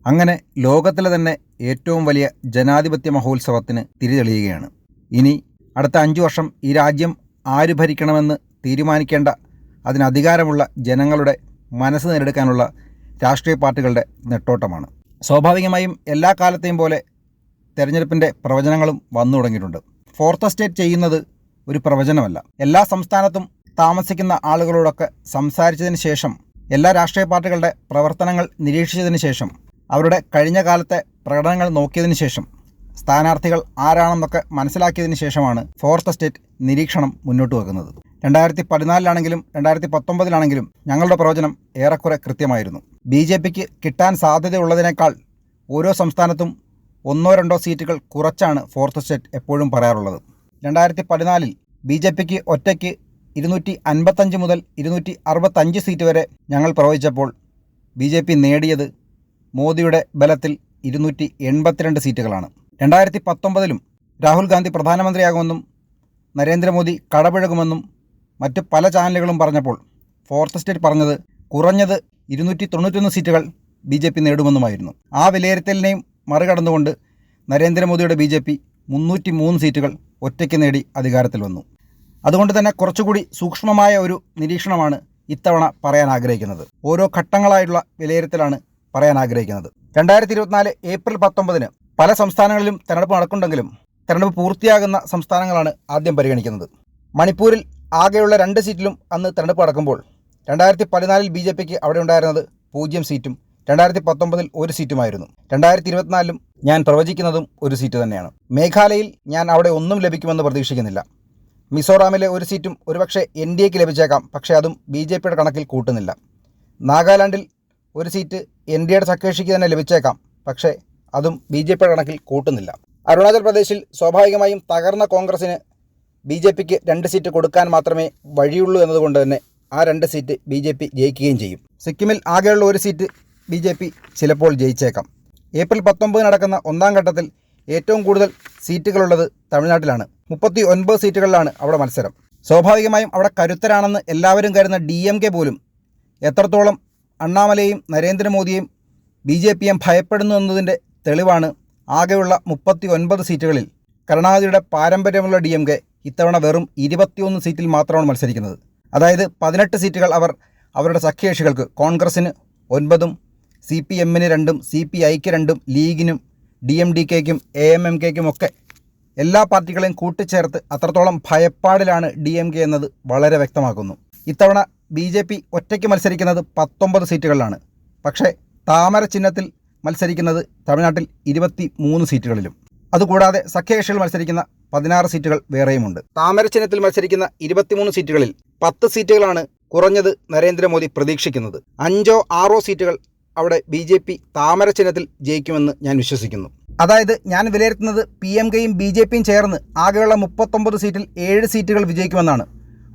അങ്ങനെ ലോകത്തിലെ തന്നെ ഏറ്റവും വലിയ ജനാധിപത്യ മഹോത്സവത്തിന് തിരിതെളിയുകയാണ്. ഇനി അടുത്ത 5 വർഷം ഈ രാജ്യം ആര് ഭരിക്കണമെന്ന് തീരുമാനിക്കേണ്ട അതിനധികാരമുള്ള ജനങ്ങളുടെ മനസ്സ് നേടിയെടുക്കാനുള്ള രാഷ്ട്രീയ പാർട്ടികളുടെ നെട്ടോട്ടമാണ്. സ്വാഭാവികമായും എല്ലാ കാലത്തെയും പോലെ തെരഞ്ഞെടുപ്പിൻ്റെ പ്രവചനങ്ങളും വന്നു തുടങ്ങിയിട്ടുണ്ട്. ഫോർത്ത് എസ്റ്റേറ്റ് ചെയ്യുന്നത് ഒരു പ്രവചനമല്ല. എല്ലാ സംസ്ഥാനത്തും താമസിക്കുന്ന ആളുകളോടൊക്കെ സംസാരിച്ചതിന് ശേഷം, എല്ലാ രാഷ്ട്രീയ പാർട്ടികളുടെ പ്രവർത്തനങ്ങൾ നിരീക്ഷിച്ചതിന് ശേഷം, അവരുടെ കഴിഞ്ഞ കാലത്തെ പ്രകടനങ്ങൾ നോക്കിയതിന് ശേഷം, സ്ഥാനാർത്ഥികൾ ആരാണെന്നൊക്കെ മനസ്സിലാക്കിയതിന് ശേഷമാണ് ഫോർത്ത് എസ്റ്റേറ്റ് നിരീക്ഷണം മുന്നോട്ട് വെക്കുന്നത്. 2014 2019 ഞങ്ങളുടെ പ്രവചനം ഏറെക്കുറെ കൃത്യമായിരുന്നു. BJPക്ക് കിട്ടാൻ സാധ്യതയുള്ളതിനേക്കാൾ ഓരോ സംസ്ഥാനത്തും 1-2 സീറ്റുകൾ കുറച്ചാണ് ഫോർത്ത് എസ്റ്റേറ്റ് എപ്പോഴും പറയാറുള്ളത്. 2014 BJPക്ക് ഒറ്റയ്ക്ക് 255 മുതൽ 265 സീറ്റ് വരെ ഞങ്ങൾ പ്രവചിച്ചപ്പോൾ BJP നേടിയത് മോദിയുടെ ബലത്തിൽ 282 സീറ്റുകളാണ്. 2019 രാഹുൽ ഗാന്ധി പ്രധാനമന്ത്രിയാകുമെന്നും നരേന്ദ്രമോദി കടപുഴകുമെന്നും മറ്റ് പല ചാനലുകളും പറഞ്ഞപ്പോൾ ഫോർത്ത് എസ്റ്റേറ്റ് പറഞ്ഞത് കുറഞ്ഞത് 291 സീറ്റുകൾ BJP നേടുമെന്നുമായിരുന്നു. ആ വിലയിരുത്തലിനെയും മറികടന്നുകൊണ്ട് നരേന്ദ്രമോദിയുടെ BJP 303 സീറ്റുകൾ ഒറ്റയ്ക്ക് നേടി അധികാരത്തിൽ വന്നു. അതുകൊണ്ട് തന്നെ കുറച്ചുകൂടി സൂക്ഷ്മമായ ഒരു നിരീക്ഷണമാണ് ഇത്തവണ പറയാൻ ആഗ്രഹിക്കുന്നത്. ഓരോ ഘട്ടങ്ങളായുള്ള വിലയിരുത്തലാണ് പറയാൻ ആഗ്രഹിക്കുന്നത്. 2024 ഏപ്രിൽ 19 പല സംസ്ഥാനങ്ങളിലും തെരഞ്ഞെടുപ്പ് നടക്കുന്നുണ്ടെങ്കിലും തെരഞ്ഞെടുപ്പ് പൂർത്തിയാകുന്ന സംസ്ഥാനങ്ങളാണ് ആദ്യം പരിഗണിക്കുന്നത്. മണിപ്പൂരിൽ ആകെയുള്ള 2 സീറ്റിലും അന്ന് തെരഞ്ഞെടുപ്പ് നടക്കുമ്പോൾ 2014 BJPക്ക് അവിടെ ഉണ്ടായിരുന്നത് 0 സീറ്റും 2019 1 സീറ്റുമായിരുന്നു. 2024 ഞാൻ പ്രവചിക്കുന്നതും 1 സീറ്റ് തന്നെയാണ്. മേഘാലയയിൽ ഞാൻ അവിടെ ഒന്നും ലഭിക്കുമെന്ന് പ്രതീക്ഷിക്കുന്നില്ല. മിസോറാമിലെ 1 സീറ്റും ഒരുപക്ഷെ NDAക്ക് ലഭിച്ചേക്കാം, പക്ഷേ അതും BJPയുടെ കണക്കിൽ കൂട്ടുന്നില്ല. നാഗാലാൻഡിൽ 1 സീറ്റ് NDAയുടെ സഖ്യകക്ഷിക്ക് തന്നെ ലഭിച്ചേക്കാം, പക്ഷേ അതും BJPയുടെ കണക്കിൽ കൂട്ടുന്നില്ല. അരുണാചൽ പ്രദേശിൽ സ്വാഭാവികമായും തകർന്ന കോൺഗ്രസിന് BJPക്ക് 2 സീറ്റ് കൊടുക്കാൻ മാത്രമേ വഴിയുള്ളൂ എന്നതുകൊണ്ട് തന്നെ ആ 2 സീറ്റ് BJP ജയിക്കുകയും ചെയ്യും. സിക്കിമിൽ ആകെയുള്ള 1 സീറ്റ് BJP ചിലപ്പോൾ ജയിച്ചേക്കാം. ഏപ്രിൽ 19 നടക്കുന്ന 1ാം ഘട്ടത്തിൽ ഏറ്റവും കൂടുതൽ സീറ്റുകളുള്ളത് തമിഴ്നാട്ടിലാണ്. 39 സീറ്റുകളിലാണ് അവിടെ മത്സരം. സ്വാഭാവികമായും അവിടെ കരുത്തരാണെന്ന് എല്ലാവരും കരുതുന്ന DMK പോലും എത്രത്തോളം അണ്ണാമലയെയും നരേന്ദ്രമോദിയെയും BJPയും ഭയപ്പെടുന്നു എന്നതിൻ്റെ തെളിവാണ് ആകെയുള്ള 39 സീറ്റുകളിൽ കരുണാനിധിയുടെ പാരമ്പര്യമുള്ള DMK ഇത്തവണ വെറും 21 സീറ്റിൽ മാത്രമാണ് മത്സരിക്കുന്നത്. അതായത് 18 സീറ്റുകൾ അവർ അവരുടെ സഖ്യകക്ഷികൾക്ക്, കോൺഗ്രസിന് 9, CPMന് 2, CPIക്ക് 2, ലീഗിനും DMDKയ്ക്കും AMMKയ്ക്കും ഒക്കെ എല്ലാ പാർട്ടികളെയും കൂട്ടിച്ചേർത്ത് അത്രത്തോളം ഭയപ്പാടിലാണ് DMK എന്നത് വളരെ വ്യക്തമാക്കുന്നു. ഇത്തവണ BJP ഒറ്റയ്ക്ക് മത്സരിക്കുന്നത് 19 സീറ്റുകളിലാണ്. പക്ഷേ താമര ചിഹ്നത്തിൽ മത്സരിക്കുന്നത് തമിഴ്നാട്ടിൽ 23 സീറ്റുകളിലും. അതുകൂടാതെ സഖ്യകക്ഷികൾ മത്സരിക്കുന്ന 16 സീറ്റുകൾ വേറെയുമുണ്ട്. താമര ചിഹ്നത്തിൽ മത്സരിക്കുന്ന 23 സീറ്റുകളിൽ 10 സീറ്റുകളാണ് കുറഞ്ഞത് നരേന്ദ്രമോദി പ്രതീക്ഷിക്കുന്നത്. 5-6 സീറ്റുകൾ അവിടെ BJP താമര ചിഹ്നത്തിൽ ജയിക്കുമെന്ന് ഞാൻ വിശ്വസിക്കുന്നു. അതായത് ഞാൻ വിലയിരുത്തുന്നത് PMKയും BJPയും ചേർന്ന് ആകെയുള്ള 39 സീറ്റിൽ 7 സീറ്റുകൾ വിജയിക്കുമെന്നാണ്.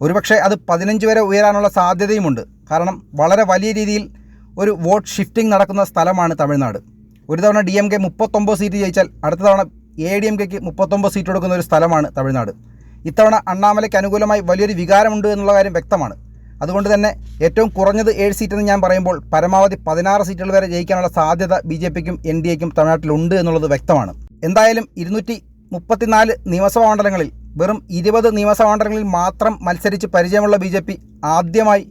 ഒരുപക്ഷെ അത് 15 വരെ ഉയരാനുള്ള സാധ്യതയുമുണ്ട്. കാരണം വളരെ വലിയ രീതിയിൽ ഒരു വോട്ട് ഷിഫ്റ്റിംഗ് നടക്കുന്ന സ്ഥലമാണ് തമിഴ്നാട്. ഒരു തവണ DMK 39 സീറ്റ് ജയിച്ചാൽ അടുത്ത തവണ ADMKയ്ക്ക് 39 സീറ്റ് കൊടുക്കുന്ന ഒരു സ്ഥലമാണ് തമിഴ്നാട്. ഇത്തവണ അണ്ണാമലയ്ക്ക് അനുകൂലമായി വലിയൊരു വികാരമുണ്ട് എന്നുള്ള കാര്യം വ്യക്തമാണ്. അതുകൊണ്ട് തന്നെ ഏറ്റവും കുറഞ്ഞത് 7 സീറ്റെന്ന് ഞാൻ പറയുമ്പോൾ പരമാവധി 16 സീറ്റുകൾ വരെ ജയിക്കാനുള്ള സാധ്യത BJPക്കും NDAയ്ക്കും തമിഴ്നാട്ടിലുണ്ട് എന്നുള്ളത് വ്യക്തമാണ്. എന്തായാലും 234 നിയമസഭാ മണ്ഡലങ്ങളിൽ വെറും 20 നിയമസഭാ മണ്ഡലങ്ങളിൽ മാത്രം മത്സരിച്ച് പരിചയമുള്ള BJP ആദ്യമായി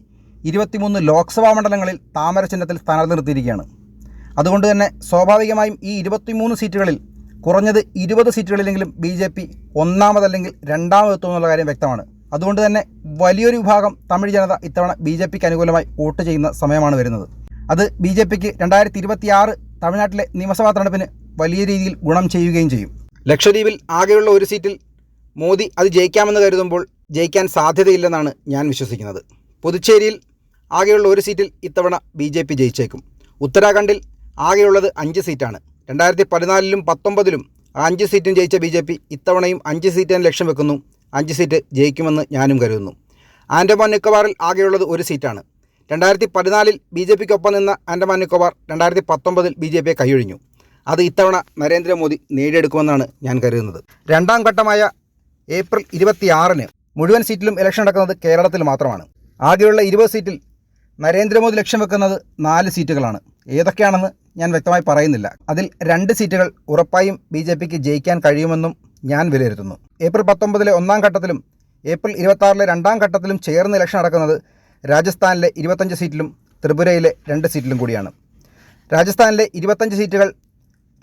23 ലോക്സഭാ മണ്ഡലങ്ങളിൽ താമര ചിഹ്നത്തിൽ സ്ഥാനാർത്ഥി നിർത്തിയിരിക്കുകയാണ്. അതുകൊണ്ട് തന്നെ സ്വാഭാവികമായും ഈ 23 സീറ്റുകളിൽ കുറഞ്ഞത് 20 സീറ്റുകളിലെങ്കിലും BJP ഒന്നാമതല്ലെങ്കിൽ രണ്ടാമതെത്തുമെന്നുള്ള കാര്യം വ്യക്തമാണ്. അതുകൊണ്ട് തന്നെ വലിയൊരു വിഭാഗം തമിഴ് ജനത ഇത്തവണ BJPക്ക് അനുകൂലമായി വോട്ട് ചെയ്യുന്ന സമയമാണ് വരുന്നത്. അത് BJPക്ക് 2026 തമിഴ്നാട്ടിലെ നിയമസഭാ തെരഞ്ഞെടുപ്പിന് വലിയ രീതിയിൽ ഗുണം ചെയ്യുകയും ചെയ്യും. ലക്ഷദ്വീപിൽ ആകെയുള്ള 1 സീറ്റിൽ മോദി അത് ജയിക്കാമെന്ന് കരുതുമ്പോൾ ജയിക്കാൻ സാധ്യതയില്ലെന്നാണ് ഞാൻ വിശ്വസിക്കുന്നത്. പുതുച്ചേരിയിൽ ആകെയുള്ള 1 സീറ്റിൽ ഇത്തവണ BJP ജയിച്ചേക്കും. ഉത്തരാഖണ്ഡിൽ ആകെയുള്ളത് 5 സീറ്റാണ്. 2014 19 5 സീറ്റും ജയിച്ച BJP ഇത്തവണയും 5 സീറ്റിന് ലക്ഷ്യം വെക്കുന്നു. 5 സീറ്റ് ജയിക്കുമെന്ന് ഞാനും കരുതുന്നു. ആൻഡമാൻ നിക്കോബാറിൽ ആകെയുള്ളത് 1 സീറ്റാണ്. 2014 BJPക്കൊപ്പം നിന്ന ആൻഡമാൻ നിക്കോബാർ 2019 BJPയെ കൈയൊഴിഞ്ഞു. അത് ഇത്തവണ നരേന്ദ്രമോദി നേടിയെടുക്കുമെന്നാണ് ഞാൻ കരുതുന്നത്. 2ാം ഘട്ടമായ ഏപ്രിൽ 26 മുഴുവൻ സീറ്റിലും ഇലക്ഷൻ നടക്കുന്നത് കേരളത്തിൽ മാത്രമാണ്. ആകെയുള്ള 20 സീറ്റിൽ നരേന്ദ്രമോദി ലക്ഷ്യം വെക്കുന്നത് 4 സീറ്റുകളാണ്. ഏതൊക്കെയാണെന്ന് ഞാൻ വ്യക്തമായി പറയുന്നില്ല. അതിൽ 2 സീറ്റുകൾ ഉറപ്പായും BJPക്ക് ജയിക്കാൻ കഴിയുമെന്നും ഞാൻ വിലയിരുത്തുന്നു. ഏപ്രിൽ 19 ഒന്നാം ഘട്ടത്തിലും ഏപ്രിൽ 26 രണ്ടാം ഘട്ടത്തിലും ചേർന്ന് ഇലക്ഷൻ നടക്കുന്നത് രാജസ്ഥാനിലെ 25 സീറ്റിലും ത്രിപുരയിലെ 2 സീറ്റിലും കൂടിയാണ്. രാജസ്ഥാനിലെ 25 സീറ്റുകൾ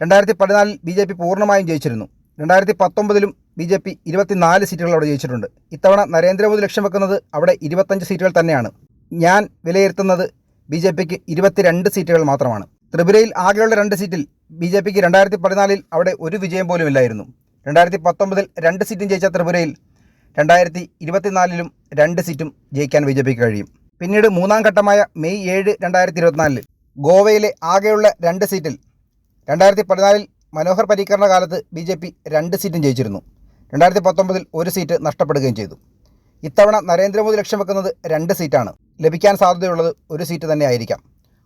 2014 BJP പൂർണ്ണമായും ജയിച്ചിരുന്നു. 2019 BJP 24 സീറ്റുകൾ അവിടെ ജയിച്ചിട്ടുണ്ട്. ഇത്തവണ നരേന്ദ്രമോദി ലക്ഷ്യം വെക്കുന്നത് അവിടെ 25 സീറ്റുകൾ തന്നെയാണ്. ഞാൻ വിലയിരുത്തുന്നത് BJPക്ക് 22 സീറ്റുകൾ മാത്രമാണ്. ത്രിപുരയിൽ ആകെയുള്ള 2 സീറ്റിൽ BJPക്ക് 2014 അവിടെ ഒരു വിജയം പോലും ഇല്ലായിരുന്നു. 2019 2 സീറ്റും ജയിച്ച ത്രിപുരയിൽ 2024 2 സീറ്റും ജയിക്കാൻ BJPക്ക് കഴിയും. പിന്നീട് മൂന്നാം ഘട്ടമായ മെയ് 7, 2024 ഗോവയിലെ ആകെയുള്ള 2 സീറ്റിൽ 2014 മനോഹർ പരീക്കറിൻ്റെ കാലത്ത് BJP 2 സീറ്റും ജയിച്ചിരുന്നു. 2019 1 സീറ്റ് നഷ്ടപ്പെടുകയും ചെയ്തു. ഇത്തവണ നരേന്ദ്രമോദി ലക്ഷ്യം വെക്കുന്നത് 2 സീറ്റാണ്. ലഭിക്കാൻ സാധ്യതയുള്ളത് 1 സീറ്റ് തന്നെ ആയിരിക്കാം.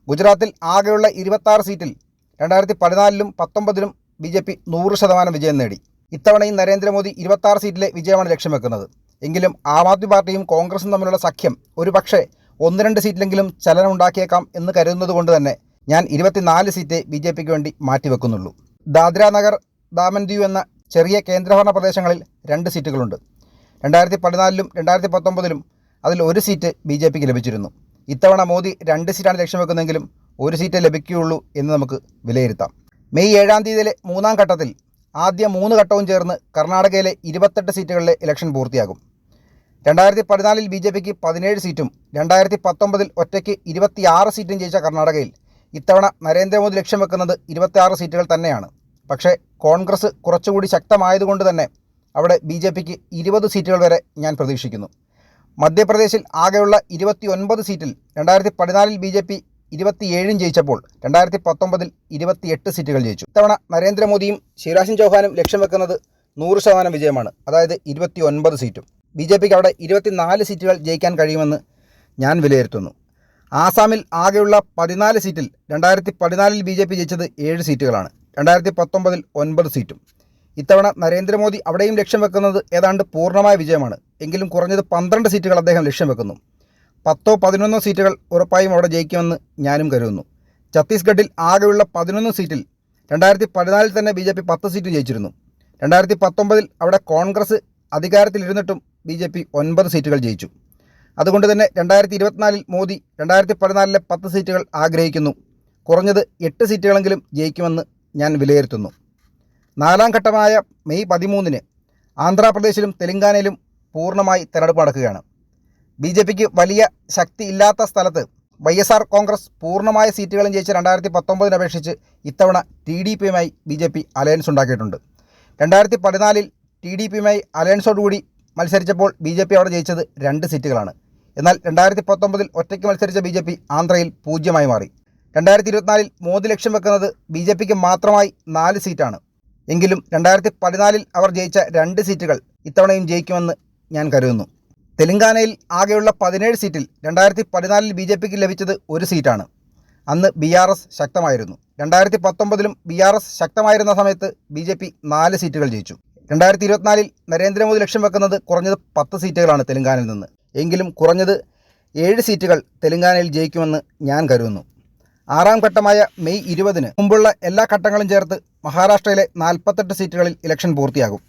ഗുജറാത്തിൽ ആകെയുള്ള 26 സീറ്റിൽ 2014 19 BJP 100% വിജയം നേടി. ഇത്തവണയും നരേന്ദ്രമോദി 26 സീറ്റിലെ വിജയമാണ് ലക്ഷ്യം വെക്കുന്നത്. എങ്കിലും ആം ആദ്മി പാർട്ടിയും കോൺഗ്രസും തമ്മിലുള്ള സഖ്യം ഒരു പക്ഷേ 1-2 സീറ്റിലെങ്കിലും ചലനം ഉണ്ടാക്കിയേക്കാം എന്ന് കരുതുന്നതുകൊണ്ട് തന്നെ ഞാൻ 24 സീറ്റ് BJPക്ക് വേണ്ടി മാറ്റിവെക്കുന്നുള്ളൂ. ദാദ്ര നഗർ ദാമൻ ദിയു എന്ന ചെറിയ കേന്ദ്രഭരണ പ്രദേശങ്ങളിൽ 2 സീറ്റുകളുണ്ട്. 2014 2019 അതിൽ 1 സീറ്റ് BJPക്ക് ലഭിച്ചിരുന്നു. ഇത്തവണ മോദി 2 സീറ്റാണ് ലക്ഷ്യം വെക്കുന്നതെങ്കിലും 1 സീറ്റേ ലഭിക്കുകയുള്ളൂ എന്ന് നമുക്ക് വിലയിരുത്താം. മെയ് 7 മൂന്നാം ഘട്ടത്തിൽ ആദ്യ 3 ഘട്ടവും ചേർന്ന് കർണാടകയിലെ 28 സീറ്റുകളിലെ ഇലക്ഷൻ പൂർത്തിയാകും. 2014 BJPക്ക് 17 സീറ്റും 2019 ഒറ്റയ്ക്ക് 26 സീറ്റും ജയിച്ച കർണാടകയിൽ ഇത്തവണ നരേന്ദ്രമോദി ലക്ഷ്യം വെക്കുന്നത് 26 സീറ്റുകൾ തന്നെയാണ്. പക്ഷേ കോൺഗ്രസ് കുറച്ചുകൂടി ശക്തമായതുകൊണ്ട് തന്നെ അവിടെ BJPക്ക് 20 സീറ്റുകൾ വരെ ഞാൻ പ്രതീക്ഷിക്കുന്നു. മധ്യപ്രദേശിൽ ആകെയുള്ള 29 സീറ്റിൽ 2014 BJP 27 ജയിച്ചപ്പോൾ 2019 28 സീറ്റുകൾ ജയിച്ചു. ഇത്തവണ നരേന്ദ്രമോദിയും ശിവരാജ് സിംഗ് ചൗഹാനും ലക്ഷ്യം വെക്കുന്നത് 100% വിജയമാണ്, അതായത് 29 സീറ്റും. BJPക്ക് അവിടെ 24 സീറ്റുകൾ ജയിക്കാൻ കഴിയുമെന്ന് ഞാൻ വിലയിരുത്തുന്നു. ആസാമിൽ ആകെയുള്ള 14 സീറ്റിൽ 2014 BJP ജയിച്ചത് 7 സീറ്റുകളാണ്. 2019 9 സീറ്റും. ഇത്തവണ നരേന്ദ്രമോദി അവിടെയും ലക്ഷ്യം വെക്കുന്നത് ഏതാണ്ട് പൂർണ്ണമായ വിജയമാണ്. എങ്കിലും കുറഞ്ഞത് 12 സീറ്റുകൾ അദ്ദേഹം ലക്ഷ്യം വെക്കുന്നു. 10-11 സീറ്റുകൾ ഉറപ്പായും അവിടെ ജയിക്കുമെന്ന് ഞാനും കരുതുന്നു. ഛത്തീസ്ഗഡിൽ ആകെയുള്ള 11 സീറ്റിൽ 2014 തന്നെ BJP 10 സീറ്റ് ജയിച്ചിരുന്നു. 2019 അവിടെ കോൺഗ്രസ് അധികാരത്തിലിരുന്നിട്ടും BJP 9 സീറ്റുകൾ ജയിച്ചു. അതുകൊണ്ട് തന്നെ 2024 മോദി 2014 10 സീറ്റുകൾ ആഗ്രഹിക്കുന്നു. കുറഞ്ഞത് 8 സീറ്റുകളെങ്കിലും ജയിക്കുമെന്ന് ഞാൻ വിലയിരുത്തുന്നു. നാലാം ഘട്ടമായ മെയ് 13 ആന്ധ്രാപ്രദേശിലും തെലങ്കാനയിലും പൂർണ്ണമായി തെരഞ്ഞെടുപ്പ് നടക്കുകയാണ്. BJPക്ക് വലിയ ശക്തി ഇല്ലാത്ത സ്ഥലത്ത് YSR കോൺഗ്രസ് പൂർണ്ണമായ സീറ്റുകളും ജയിച്ച 2019 അപേക്ഷിച്ച് ഇത്തവണ TDPയുമായി BJP അലയൻസ് ഉണ്ടാക്കിയിട്ടുണ്ട്. 2014 TDPയുമായി അലയൻസോടുകൂടി മത്സരിച്ചപ്പോൾ BJP അവിടെ ജയിച്ചത് 2 സീറ്റുകളാണ്. എന്നാൽ 2019 ഒറ്റയ്ക്ക് മത്സരിച്ച BJP ആന്ധ്രയിൽ 0 മാറി. 2024 മോദി ലക്ഷ്യം വെക്കുന്നത് BJPക്ക് മാത്രമായി 4 സീറ്റാണ്. എങ്കിലും 2014 അവർ ജയിച്ച 2 സീറ്റുകൾ ഇത്തവണയും ജയിക്കുമെന്ന് ഞാൻ കരുതുന്നു. തെലങ്കാനയിൽ ആകെയുള്ള 17 സീറ്റിൽ 2014 BJPക്ക് ലഭിച്ചത് 1 സീറ്റാണ്. അന്ന് BRS ശക്തമായിരുന്നു. 2019 BRS ശക്തമായിരുന്ന സമയത്ത് BJP 4 സീറ്റുകൾ ജയിച്ചു. 2024 നരേന്ദ്രമോദി ലക്ഷ്യം വെക്കുന്നത് കുറഞ്ഞത് 10 സീറ്റുകളാണ് തെലങ്കാനയിൽ നിന്ന്. എങ്കിലും കുറഞ്ഞത് 7 സീറ്റുകൾ തെലങ്കാനയിൽ ജയിക്കുമെന്ന് ഞാൻ കരുതുന്നു. ആറാം ഘട്ടമായ മെയ് 20 മുമ്പുള്ള എല്ലാ ഘട്ടങ്ങളും ചേർത്ത് മഹാരാഷ്ട്രയിലെ 48 സീറ്റുകളിൽ ഇലക്ഷൻ പൂർത്തിയാകും.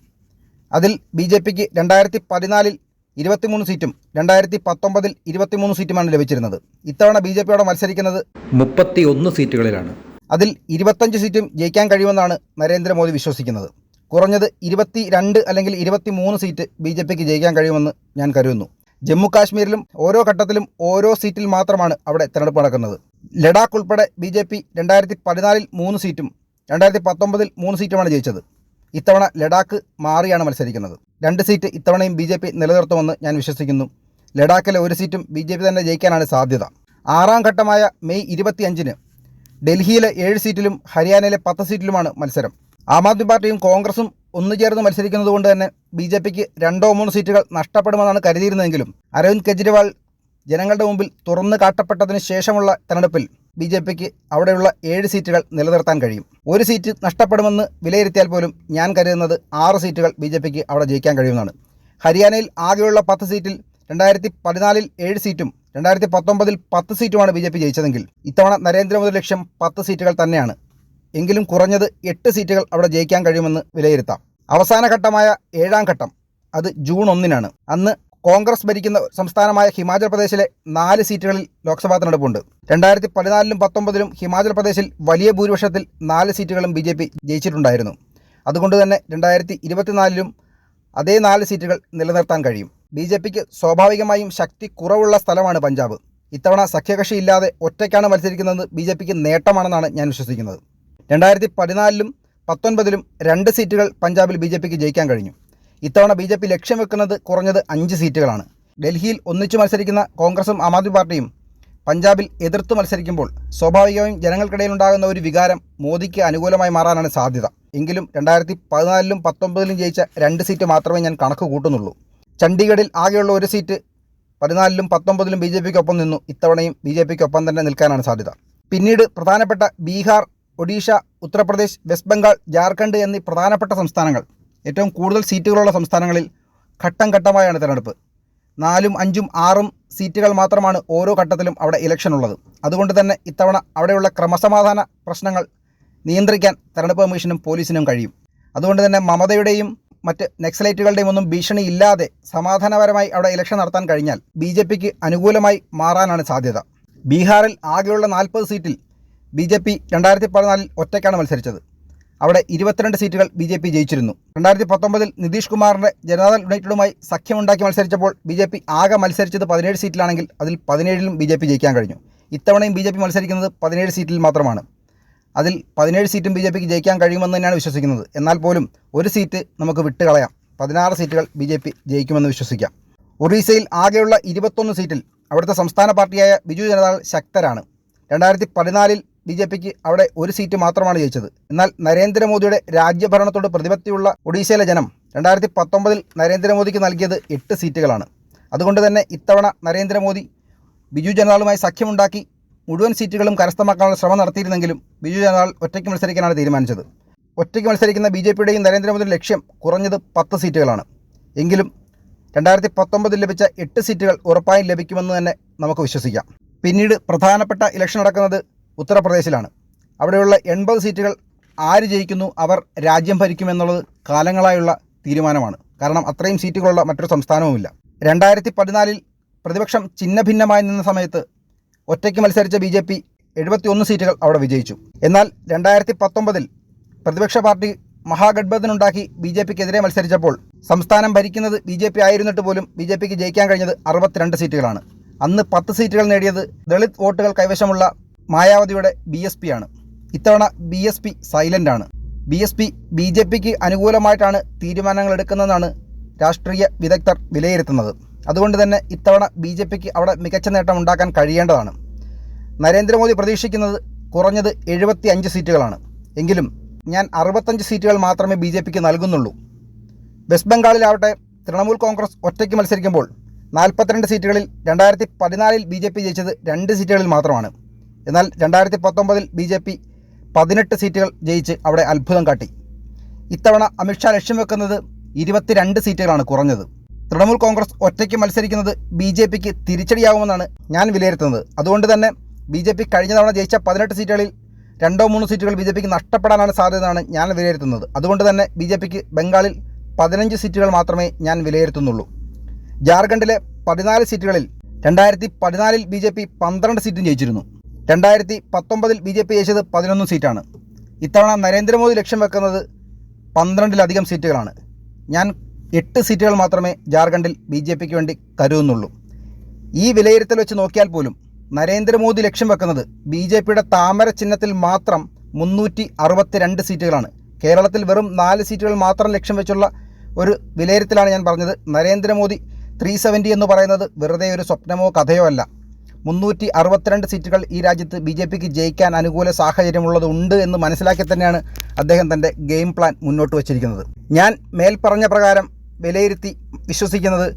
അതിൽ BJPക്ക് 2014 23 സീറ്റും 2019 23 സീറ്റുമാണ് ലഭിച്ചിരുന്നത്. ഇത്തവണ BJPയോടെ മത്സരിക്കുന്നത് 31 സീറ്റുകളിലാണ്. അതിൽ 25 സീറ്റും ജയിക്കാൻ കഴിയുമെന്നാണ് നരേന്ദ്രമോദി വിശ്വസിക്കുന്നത്. കുറഞ്ഞത് 22 അല്ലെങ്കിൽ 23 സീറ്റ് BJPക്ക് ജയിക്കാൻ കഴിയുമെന്ന് ഞാൻ കരുതുന്നു. ജമ്മു കാശ്മീരിലും ഓരോ ഘട്ടത്തിലും ഓരോ സീറ്റിൽ മാത്രമാണ് അവിടെ തെരഞ്ഞെടുപ്പ് നടക്കുന്നത്. ലഡാക്ക് ഉൾപ്പെടെ BJP 2014 3 സീറ്റും 2019 3 സീറ്റുമാണ് ജയിച്ചത്. ഇത്തവണ ലഡാക്ക് മാറിയാണ് മത്സരിക്കുന്നത്. 2 സീറ്റ് ഇത്തവണയും BJP നിലനിർത്തുമെന്ന് ഞാൻ വിശ്വസിക്കുന്നു. ലഡാക്കിലെ 1 സീറ്റും BJP തന്നെ ജയിക്കാനാണ് സാധ്യത. ആറാം ഘട്ടമായ മെയ് 25 ഡൽഹിയിലെ 7 സീറ്റിലും ഹരിയാനയിലെ 10 സീറ്റിലുമാണ് മത്സരം. ആം ആദ്മി പാർട്ടിയും കോൺഗ്രസും ഒന്നുചേർന്ന് മത്സരിക്കുന്നത് കൊണ്ട് തന്നെ BJPക്ക് 2-3 സീറ്റുകൾ നഷ്ടപ്പെടുമെന്നാണ് കരുതിയിരുന്നതെങ്കിലും അരവിന്ദ് കെജ്രിവാൾ ജനങ്ങളുടെ മുമ്പിൽ തുറന്നു കാട്ടപ്പെട്ടതിന് ശേഷമുള്ള തെരഞ്ഞെടുപ്പിൽ BJPക്ക് അവിടെയുള്ള 7 സീറ്റുകൾ നിലനിർത്താൻ കഴിയും. 1 സീറ്റ് നഷ്ടപ്പെടുമെന്ന് വിലയിരുത്തിയാൽ പോലും ഞാൻ കരുതുന്നത് 6 സീറ്റുകൾ BJPക്ക് അവിടെ ജയിക്കാൻ കഴിയുമെന്നാണ്. ഹരിയാനയിൽ ആകെയുള്ള 10 സീറ്റിൽ 2014 7 സീറ്റും 2019 10 സീറ്റുമാണ് BJP ജയിച്ചതെങ്കിൽ ഇത്തവണ നരേന്ദ്രമോദി ലക്ഷ്യം 10 സീറ്റുകൾ തന്നെയാണ്. എങ്കിലും കുറഞ്ഞത് 8 സീറ്റുകൾ അവിടെ ജയിക്കാൻ കഴിയുമെന്ന് വിലയിരുത്താം. അവസാന ഘട്ടമായ 7ാം ഘട്ടം അത് ജൂൺ 1-നാണ്. അന്ന് കോൺഗ്രസ് ഭരിക്കുന്ന സംസ്ഥാനമായ ഹിമാചൽ പ്രദേശിലെ 4 സീറ്റുകളിൽ ലോക്സഭാ തെരഞ്ഞെടുപ്പുണ്ട്. 2014-ലും 19-ലും ഹിമാചൽ പ്രദേശിൽ വലിയ ഭൂരിപക്ഷത്തിൽ 4 സീറ്റുകളും BJP ജയിച്ചിട്ടുണ്ടായിരുന്നു. അതുകൊണ്ട് തന്നെ 2024-ലും അതേ 4 സീറ്റുകൾ നിലനിർത്താൻ കഴിയും. BJPക്ക് സ്വാഭാവികമായും ശക്തി കുറവുള്ള സ്ഥലമാണ് പഞ്ചാബ്. ഇത്തവണ സഖ്യകക്ഷിയില്ലാതെ ഒറ്റയ്ക്കാണ് മത്സരിക്കുന്നത് BJPക്ക് നേട്ടമാണെന്നാണ് ഞാൻ വിശ്വസിക്കുന്നത്. 2014-ലും 19-ലും 2 സീറ്റുകൾ പഞ്ചാബിൽ BJPക്ക് ജയിക്കാൻ കഴിഞ്ഞു. ഇത്തവണ BJP ലക്ഷ്യം വെക്കുന്നത് കുറഞ്ഞത് 5 സീറ്റുകളാണ്. ഡൽഹിയിൽ ഒന്നിച്ചു മത്സരിക്കുന്ന കോൺഗ്രസും ആം ആദ്മി പാർട്ടിയും പഞ്ചാബിൽ എതിർത്ത് മത്സരിക്കുമ്പോൾ സ്വാഭാവികമായും ജനങ്ങൾക്കിടയിലുണ്ടാകുന്ന ഒരു വികാരം മോദിക്ക് അനുകൂലമായി മാറാനാണ് സാധ്യത. എങ്കിലും 2014-ലും 19-ലും ജയിച്ച 2 സീറ്റ് മാത്രമേ ഞാൻ കണക്ക് കൂട്ടുന്നുള്ളൂ. ചണ്ഡീഗഡിൽ ആകെയുള്ള 1 സീറ്റ് 14-ലും 19-ലും BJPക്കൊപ്പം നിന്നു. ഇത്തവണയും BJPക്കൊപ്പം തന്നെ നിൽക്കാനാണ് സാധ്യത. പിന്നീട് പ്രധാനപ്പെട്ട ബീഹാർ, ഒഡീഷ, ഉത്തർപ്രദേശ്, വെസ്റ്റ് ബംഗാൾ, ജാർഖണ്ഡ് എന്നീ പ്രധാനപ്പെട്ട സംസ്ഥാനങ്ങൾ, ഏറ്റവും കൂടുതൽ സീറ്റുകളുള്ള സംസ്ഥാനങ്ങളിൽ ഘട്ടം ഘട്ടമായാണ് തിരഞ്ഞെടുപ്പ്. 4ഉം 5ഉം 6ഉം സീറ്റുകൾ മാത്രമാണ് ഓരോ ഘട്ടത്തിലും അവിടെ ഇലക്ഷൻ ഉള്ളത്. അതുകൊണ്ട് തന്നെ ഇത്തവണ അവിടെയുള്ള ക്രമസമാധാന പ്രശ്നങ്ങൾ നിയന്ത്രിക്കാൻ തെരഞ്ഞെടുപ്പ് കമ്മീഷനും പോലീസിനും കഴിയും. അതുകൊണ്ട് തന്നെ മമതയുടെയും മറ്റ് നക്സലൈറ്റുകളുടെയും ഒന്നും ഭീഷണി ഇല്ലാതെ സമാധാനപരമായി അവിടെ ഇലക്ഷൻ നടത്താൻ കഴിഞ്ഞാൽ BJPക്ക് അനുകൂലമായി മാറാനാണ് സാധ്യത. ബീഹാറിൽ ആകെയുള്ള 40 സീറ്റിൽ BJP 2014-ൽ ഒറ്റയ്ക്കാണ് മത്സരിച്ചത്. അവിടെ 22 സീറ്റുകൾ BJP ജയിച്ചിരുന്നു. 2019-ൽ നിതീഷ് കുമാറിൻ്റെ ജനതാദൾ യുണൈറ്റഡുമായി സഖ്യമുണ്ടാക്കി മത്സരിച്ചപ്പോൾ BJP ആകെ മത്സരിച്ചത് 17 സീറ്റിലാണെങ്കിൽ അതിൽ 17-ലും BJP ജയിക്കാൻ കഴിഞ്ഞു. ഇത്തവണയും BJP മത്സരിക്കുന്നത് 17 സീറ്റിൽ മാത്രമാണ്. അതിൽ 17 സീറ്റും BJPക്ക് ജയിക്കാൻ കഴിയുമെന്ന് തന്നെയാണ് വിശ്വസിക്കുന്നത്. എന്നാൽ പോലും ഒരു സീറ്റ് നമുക്ക് വിട്ടുകളയാം. 16 സീറ്റുകൾ BJP ജയിക്കുമെന്ന് വിശ്വസിക്കാം. ഒറീസയിൽ ആകെയുള്ള 21 സീറ്റിൽ അവിടുത്തെ സംസ്ഥാന പാർട്ടിയായ ബിജു ജനതാദൾ ശക്തരാണ്. 2014-ൽ BJPക്ക് അവിടെ 1 സീറ്റ് മാത്രമാണ് ജയിച്ചത്. എന്നാൽ നരേന്ദ്രമോദിയുടെ രാജ്യഭരണത്തോട് പ്രതിപത്തിയുള്ള ഒഡീഷയിലെ ജനം 2019-ൽ നരേന്ദ്രമോദിക്ക് നൽകിയത് 8 സീറ്റുകളാണ്. അതുകൊണ്ട് തന്നെ ഇത്തവണ നരേന്ദ്രമോദി ബിജു ജനതാദളുമായി സഖ്യമുണ്ടാക്കി മുഴുവൻ സീറ്റുകളും കരസ്ഥമാക്കാനുള്ള ശ്രമം നടത്തിയിരുന്നെങ്കിലും ബിജു ജനതാദൾ ഒറ്റയ്ക്ക് മത്സരിക്കാനാണ് തീരുമാനിച്ചത്. ഒറ്റയ്ക്ക് മത്സരിക്കുന്ന BJPയുടെയും നരേന്ദ്രമോദിയുടെ ലക്ഷ്യം കുറഞ്ഞത് 10 സീറ്റുകളാണ്. എങ്കിലും 2019-ൽ ലഭിച്ച 8 സീറ്റുകൾ ഉറപ്പായും ലഭിക്കുമെന്ന് തന്നെ നമുക്ക് വിശ്വസിക്കാം. പിന്നീട് പ്രധാനപ്പെട്ട ഇലക്ഷൻ നടക്കുന്നത് ഉത്തർപ്രദേശിലാണ്. അവിടെയുള്ള 80 സീറ്റുകൾ ആര് ജയിക്കുന്നു അവർ രാജ്യം ഭരിക്കുമെന്നുള്ളത് കാലങ്ങളായുള്ള തീരുമാനമാണ്. കാരണം അത്രയും സീറ്റുകളുള്ള മറ്റൊരു സംസ്ഥാനവുമില്ല. 2014-ൽ പ്രതിപക്ഷം ഛിന്നഭിന്നമായി നിന്ന സമയത്ത് ഒറ്റയ്ക്ക് മത്സരിച്ച BJP 71 സീറ്റുകൾ അവിടെ വിജയിച്ചു. എന്നാൽ 2019-ൽ പ്രതിപക്ഷ പാർട്ടി മഹാഗഡ്ബന്ധനുണ്ടാക്കി BJPക്കെതിരെ മത്സരിച്ചപ്പോൾ സംസ്ഥാനം ഭരിക്കുന്നത് BJP ആയിരുന്നിട്ട് പോലും BJPക്ക് ജയിക്കാൻ കഴിഞ്ഞത് 62 സീറ്റുകളാണ്. അന്ന് 10 സീറ്റുകൾ നേടിയത് ദളിത് വോട്ടുകൾ കൈവശമുള്ള മായാവതിയുടെ BSP ആണ്. ഇത്തവണ BSP സൈലൻ്റ് ആണ്. BJPക്ക് അനുകൂലമായിട്ടാണ് തീരുമാനങ്ങൾ എടുക്കുന്നതെന്നാണ് രാഷ്ട്രീയ വിദഗ്ധർ വിലയിരുത്തുന്നത്. അതുകൊണ്ട് തന്നെ ഇത്തവണ BJPക്ക് അവിടെ മികച്ച നേട്ടം ഉണ്ടാക്കാൻ കഴിയേണ്ടതാണ്. നരേന്ദ്രമോദി പ്രതീക്ഷിക്കുന്നത് കുറഞ്ഞത് 75 സീറ്റുകളാണ്. എങ്കിലും ഞാൻ 65 സീറ്റുകൾ മാത്രമേ BJPക്ക് നൽകുന്നുള്ളൂ. വെസ്റ്റ് ബംഗാളിലാവട്ടെ തൃണമൂൽ കോൺഗ്രസ് ഒറ്റയ്ക്ക് മത്സരിക്കുമ്പോൾ 42 സീറ്റുകളിൽ 2014-ൽ BJP ജയിച്ചത് 2 സീറ്റുകളിൽ മാത്രമാണ്. എന്നാൽ 2019-ൽ BJP 18 സീറ്റുകൾ ജയിച്ച് അവിടെ അത്ഭുതം കാട്ടി. ഇത്തവണ അമിത്ഷാ ലക്ഷ്യം വെക്കുന്നത് 22 സീറ്റുകളാണ് കുറഞ്ഞത്. തൃണമൂൽ കോൺഗ്രസ് ഒറ്റയ്ക്ക് മത്സരിക്കുന്നത് BJPക്ക് തിരിച്ചടിയാവുമെന്നാണ് ഞാൻ വിലയിരുത്തുന്നത്. അതുകൊണ്ട് തന്നെ BJP കഴിഞ്ഞ തവണ ജയിച്ച 18 സീറ്റുകളിൽ 2-3 സീറ്റുകൾ BJPക്ക് നഷ്ടപ്പെടാനാണ് സാധ്യതയെന്നാണ് ഞാൻ വിലയിരുത്തുന്നത്. അതുകൊണ്ട് തന്നെ BJPക്ക് ബംഗാളിൽ 15 സീറ്റുകൾ മാത്രമേ ഞാൻ വിലയിരുത്തുന്നുള്ളൂ. ജാർഖണ്ഡിലെ 14 സീറ്റുകളിൽ 2014-ൽ BJP 12 സീറ്റും ജയിച്ചിരുന്നു. 2019-ൽ BJP ജയിച്ചത് 11 സീറ്റാണ്. ഇത്തവണ നരേന്ദ്രമോദി ലക്ഷ്യം വെക്കുന്നത് 12-ലധികം സീറ്റുകളാണ്. ഞാൻ 8 സീറ്റുകൾ മാത്രമേ ജാർഖണ്ഡിൽ BJPക്ക് വേണ്ടി കരുതുന്നുള്ളൂ. ഈ വിലയിരുത്തൽ വെച്ച് നോക്കിയാൽ പോലും നരേന്ദ്രമോദി ലക്ഷ്യം വെക്കുന്നത് BJPയുടെ താമര ചിഹ്നത്തിൽ മാത്രം 362 സീറ്റുകളാണ്. കേരളത്തിൽ വെറും 4 സീറ്റുകൾ മാത്രം ലക്ഷ്യം വെച്ചുള്ള ഒരു വിലയിരുത്തലാണ് ഞാൻ പറഞ്ഞത്. നരേന്ദ്രമോദി 370 എന്ന് പറയുന്നത് വെറുതെ ഒരു സ്വപ്നമോ കഥയോ അല്ല. 362 സീറ്റുകൾ ഈ രാജ്യത്ത് BJPക്ക് ജയിക്കാൻ അനുകൂല സാഹചര്യമുള്ളതുണ്ട് എന്ന് മനസ്സിലാക്കി തന്നെയാണ് അദ്ദേഹം തൻ്റെ ഗെയിം പ്ലാൻ മുന്നോട്ട് വച്ചിരിക്കുന്നത്. ഞാൻ മേൽപ്പറഞ്ഞ പ്രകാരം വിലയിരുത്തി വിശ്വസിക്കുന്നത്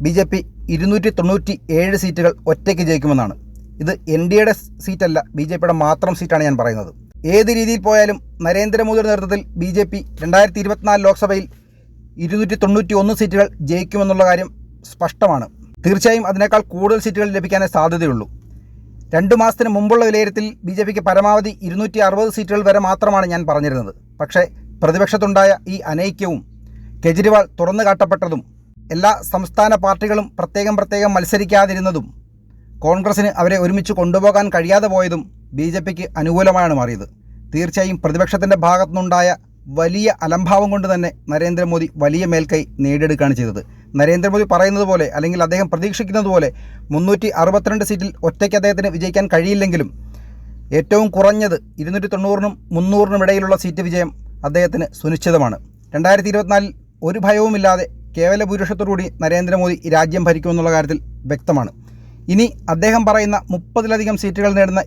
BJP 297 സീറ്റുകൾ ഒറ്റയ്ക്ക് ജയിക്കുമെന്നാണ്. ഇത് NDAയുടെ സീറ്റല്ല, BJPയുടെ മാത്രം സീറ്റാണ് ഞാൻ പറയുന്നത്. ഏത് രീതിയിൽ പോയാലും നരേന്ദ്രമോദിയുടെ നേതൃത്വത്തിൽ BJP 2024 ലോക്സഭയിൽ 291 സീറ്റുകൾ ജയിക്കുമെന്നുള്ള കാര്യം സ്പഷ്ടമാണ്. തീർച്ചയായും അതിനേക്കാൾ കൂടുതൽ സീറ്റുകൾ ലഭിക്കാനേ സാധ്യതയുള്ളൂ. 2 മാസത്തിന് മുമ്പുള്ള വിലയിരുത്തൽ BJPക്ക് പരമാവധി 260 സീറ്റുകൾ വരെ മാത്രമാണ് ഞാൻ പറഞ്ഞിരുന്നത്. പക്ഷേ പ്രതിപക്ഷത്തുണ്ടായ ഈ അനൈക്യവും കെജ്രിവാൾ തുറന്നു കാട്ടപ്പെട്ടതും എല്ലാ സംസ്ഥാന പാർട്ടികളും പ്രത്യേകം മത്സരിക്കാതിരുന്നതും കോൺഗ്രസിന് അവരെ ഒരുമിച്ച് കൊണ്ടുപോകാൻ കഴിയാതെ പോയതും BJPക്ക് അനുകൂലമായാണ് മാറിയത്. തീർച്ചയായും പ്രതിപക്ഷത്തിൻ്റെ ഭാഗത്തുനിന്നുണ്ടായ വലിയ അലംഭാവം കൊണ്ട് തന്നെ നരേന്ദ്രമോദി വലിയ മേൽക്കൈ നേടിയെടുക്കുകയാണ് ചെയ്തത്. നരേന്ദ്രമോദി പറയുന്നത് പോലെ, അല്ലെങ്കിൽ അദ്ദേഹം പ്രതീക്ഷിക്കുന്നത് പോലെ 362 സീറ്റിൽ ഒറ്റയ്ക്ക് അദ്ദേഹത്തിന് വിജയിക്കാൻ കഴിയില്ലെങ്കിലും ഏറ്റവും കുറഞ്ഞത് 290നും 300നും ഇടയിലുള്ള സീറ്റ് വിജയം അദ്ദേഹത്തിന് സുനിശ്ചിതമാണ്. 2024 ഒരു ഭയവുമില്ലാതെ കേവല ഭൂരിപക്ഷത്തോടുകൂടി നരേന്ദ്രമോദി രാജ്യം ഭരിക്കുമെന്നുള്ള കാര്യത്തിൽ വ്യക്തമാണ്. ഇനി അദ്ദേഹം പറയുന്ന 30-ലധികം സീറ്റുകൾ നേടുന്ന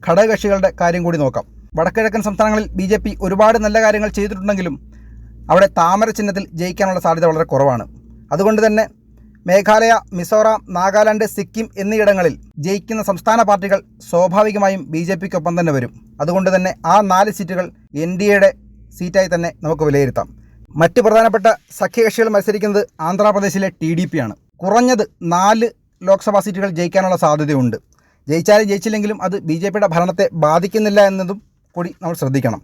ഘടകകക്ഷികളുടെ കാര്യം കൂടി നോക്കാം. വടക്കിഴക്കൻ സംസ്ഥാനങ്ങളിൽ BJP ഒരുപാട് നല്ല കാര്യങ്ങൾ ചെയ്തിട്ടുണ്ടെങ്കിലും അവിടെ താമര ചിഹ്നത്തിൽ ജയിക്കാനുള്ള സാധ്യത വളരെ കുറവാണ്. അതുകൊണ്ട് തന്നെ മേഘാലയ, മിസോറാം, നാഗാലാൻഡ്, സിക്കിം എന്നീയിടങ്ങളിൽ ജയിക്കുന്ന സംസ്ഥാന പാർട്ടികൾ സ്വാഭാവികമായും BJPക്കൊപ്പം തന്നെ വരും. അതുകൊണ്ട് തന്നെ ആ 4 സീറ്റുകൾ NDAയുടെ സീറ്റായി തന്നെ നമുക്ക് വിലയിരുത്താം. മറ്റ് പ്രധാനപ്പെട്ട സഖ്യകക്ഷികൾ മത്സരിക്കുന്നത് ആന്ധ്രാപ്രദേശിലെ TDP ആണ്. കുറഞ്ഞത് 4 ലോക്സഭാ സീറ്റുകൾ ജയിക്കാനുള്ള സാധ്യതയുണ്ട്. ജയിച്ചാലും ജയിച്ചില്ലെങ്കിലും അത് BJPയുടെ ഭരണത്തെ ബാധിക്കുന്നില്ല എന്നതും കൂടി നമ്മൾ ശ്രദ്ധിക്കണം.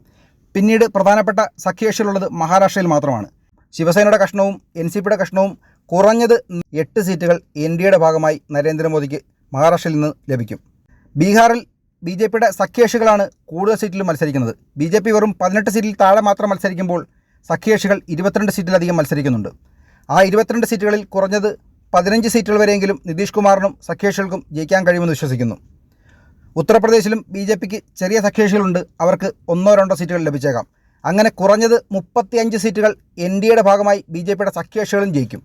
പിന്നീട് പ്രധാനപ്പെട്ട സഖ്യകക്ഷികളുള്ളത് മഹാരാഷ്ട്രയിൽ മാത്രമാണ്. ശിവസേനയുടെ കഷ്ണവും NCPയുടെ കഷ്ണവും കുറഞ്ഞത് 8 സീറ്റുകൾ NDAയുടെ ഭാഗമായി നരേന്ദ്രമോദിക്ക് മഹാരാഷ്ട്രയിൽ നിന്ന് ലഭിക്കും. ബീഹാറിൽ BJPയുടെ സഖ്യകക്ഷികളാണ് കൂടുതൽ സീറ്റിൽ മത്സരിക്കുന്നത്. BJP വെറും 18 സീറ്റിൽ താഴെ മാത്രം മത്സരിക്കുമ്പോൾ സഖ്യകക്ഷികൾ 22 സീറ്റിലധികം മത്സരിക്കുന്നുണ്ട്. ആ 22 സീറ്റുകളിൽ കുറഞ്ഞത് 15 സീറ്റുകൾ വരെയെങ്കിലും നിതീഷ് കുമാറിനും സഖ്യകക്ഷികൾക്കും ജയിക്കാൻ കഴിയുമെന്ന് വിശ്വസിക്കുന്നു. ഉത്തർപ്രദേശിലും BJPക്ക് ചെറിയ സഖ്യകക്ഷികളുണ്ട്. അവർക്ക് 1-2 സീറ്റുകൾ ലഭിച്ചേക്കാം. അങ്ങനെ കുറഞ്ഞത് 35 സീറ്റുകൾ NDAയുടെ ഭാഗമായി BJPയുടെ സഖ്യകക്ഷികളും ജയിക്കും.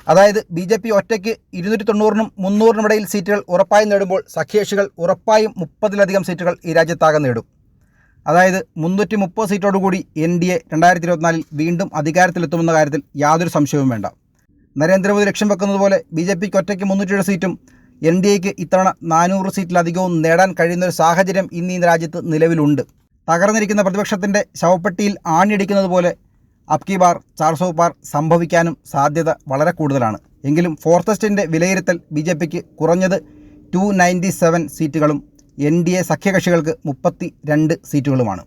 അതായത് BJP ഒറ്റയ്ക്ക് 290നും 300നും ഇടയിൽ സീറ്റുകൾ ഉറപ്പായും നേടുമ്പോൾ സഖ്യകക്ഷികൾ ഉറപ്പായും 30-ലധികം സീറ്റുകൾ ഈ രാജ്യത്താകെ നേടും. അതായത് 330 സീറ്റോടുകൂടി NDA 2024 വീണ്ടും അധികാരത്തിലെത്തുമെന്ന കാര്യത്തിൽ യാതൊരു സംശയവും വേണ്ട. നരേന്ദ്രമോദി ലക്ഷ്യം വെക്കുന്നത് പോലെ BJPക്ക് ഒറ്റയ്ക്ക് 307 സീറ്റും NDAയ്ക്ക് ഇത്തവണ 400 സീറ്റിലധികവും നേടാൻ കഴിയുന്ന ഒരു സാഹചര്യം ഇന്ന് ഈ രാജ്യത്ത് നിലവിലുണ്ട്. തകർന്നിരിക്കുന്ന പ്രതിപക്ഷത്തിൻ്റെ ശവപ്പെട്ടിയിൽ ആണിയടിക്കുന്നത് പോലെ അബ്കി ബാർ 400 പാർ സംഭവിക്കാനും സാധ്യത വളരെ കൂടുതലാണ്. എങ്കിലും ഫോർത്തസ്റ്റിൻ്റെ വിലയിരുത്തൽ BJPക്ക് കുറഞ്ഞത് 297 സീറ്റുകളും NDA സഖ്യകക്ഷികൾക്ക് 32 സീറ്റുകളുമാണ്.